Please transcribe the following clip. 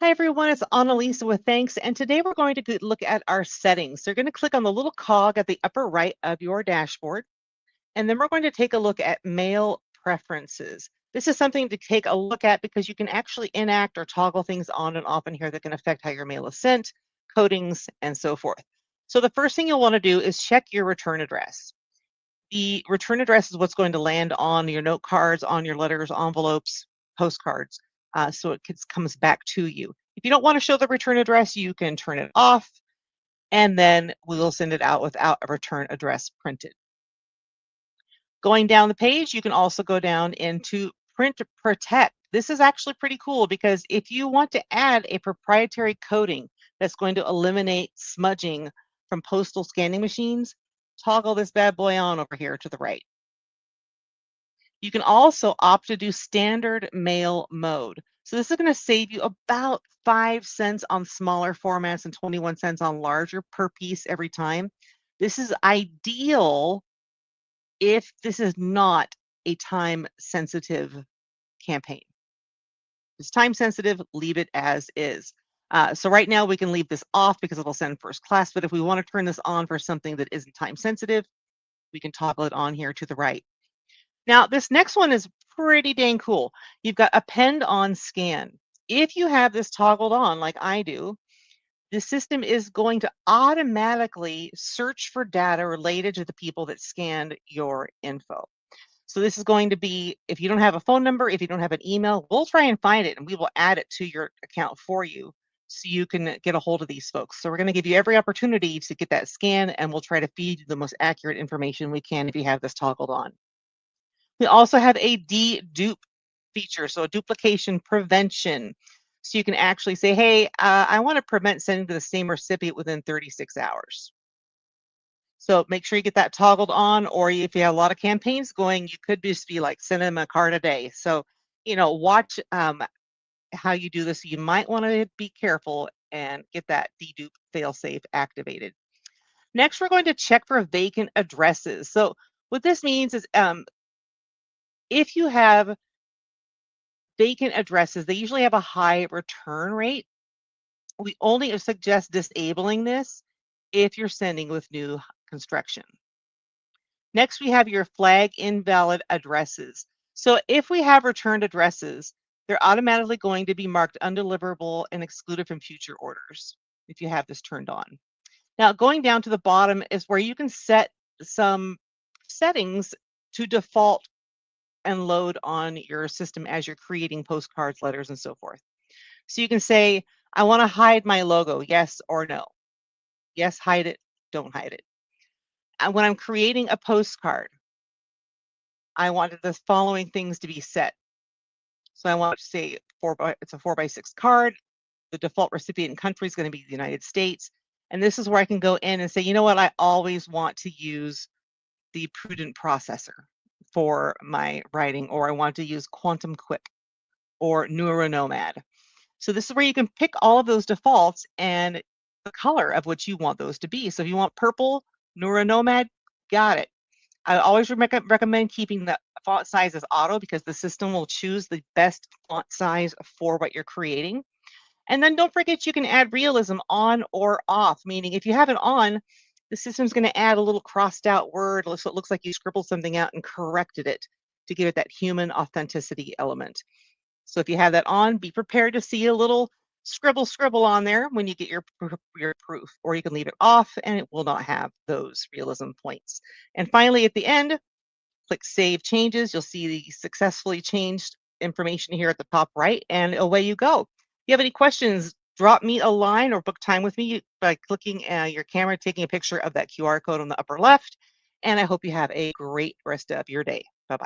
Hi everyone, it's Annalisa with Thanks, and today we're going to look at our settings. So you're going to click on the little cog at the upper right of your dashboard, and then we're going to take a look at mail preferences. This is something to take a look at because you can actually enact or toggle things on and off in here that can affect how your mail is sent, codings, and so forth. So the first thing you'll want to do is check your return address. The return address is what's going to land on your note cards, on your letters, envelopes, postcards, so it comes back to you. If you don't want to show the return address, you can turn it off, and then we'll send it out without a return address printed. Going down the page, you can also go down into Print Protect. This is actually pretty cool because if you want to add a proprietary coding that's going to eliminate smudging from postal scanning machines, toggle this bad boy on over here to the right. You can also opt to do standard mail mode. So this is going to save you about 5 cents on smaller formats and 21 cents on larger per piece every time. This is ideal if this is not a time sensitive campaign. If it's time sensitive, leave it as is. So right now we can leave this off because it'll send first class, but if we want to turn this on for something that isn't time sensitive, we can toggle it on here to the right. Now, this next one is pretty dang cool. You've got append on scan. If you have this toggled on like I do, the system is going to automatically search for data related to the people that scanned your info. So this is going to be, if you don't have a phone number, if you don't have an email, we'll try and find it and we will add it to your account for you so you can get a hold of these folks. So we're going to give you every opportunity to get that scan, and we'll try to feed you the most accurate information we can if you have this toggled on. We also have a dedupe feature, so a duplication prevention. So you can actually say, hey, I want to prevent sending to the same recipient within 36 hours. So make sure you get that toggled on, or if you have a lot of campaigns going, you could just be like sending them a card a day. So, watch how you do this. You might want to be careful and get that dedupe failsafe activated. Next, we're going to check for vacant addresses. So what this means is if you have vacant addresses, they usually have a high return rate. We only suggest disabling this if you're sending with new construction. Next, we have your flag invalid addresses. So if we have returned addresses, they're automatically going to be marked undeliverable and excluded from future orders if you have this turned on. Now, going down to the bottom is where you can set some settings to default and load on your system as you're creating postcards, letters, and so forth. So you can say, I want to hide my logo, yes or no. Yes, hide it, don't hide it. And when I'm creating a postcard, I wanted the following things to be set. So I want to say it's a 4x6 card. The default recipient country is going to be the United States. And this is where I can go in and say, you know what, I always want to use the Prudent processor for my writing, or I want to use Quantum Quick or NeuroNomad. So this is where you can pick all of those defaults and the color of which you want those to be. So if you want purple, NeuroNomad, got it. I always recommend keeping the font size as auto because the system will choose the best font size for what you're creating. And then don't forget you can add realism on or off, meaning if you have it on, the system's going to add a little crossed out word so it looks like you scribbled something out and corrected it to give it that human authenticity element. So if you have that on, be prepared to see a little scribble on there when you get your proof, or you can leave it off and it will not have those realism points. And finally, at the end, click Save Changes. You'll see the successfully changed information here at the top right, and away you go. If you have any questions, drop me a line or book time with me by clicking your camera, taking a picture of that QR code on the upper left. And I hope you have a great rest of your day. Bye-bye.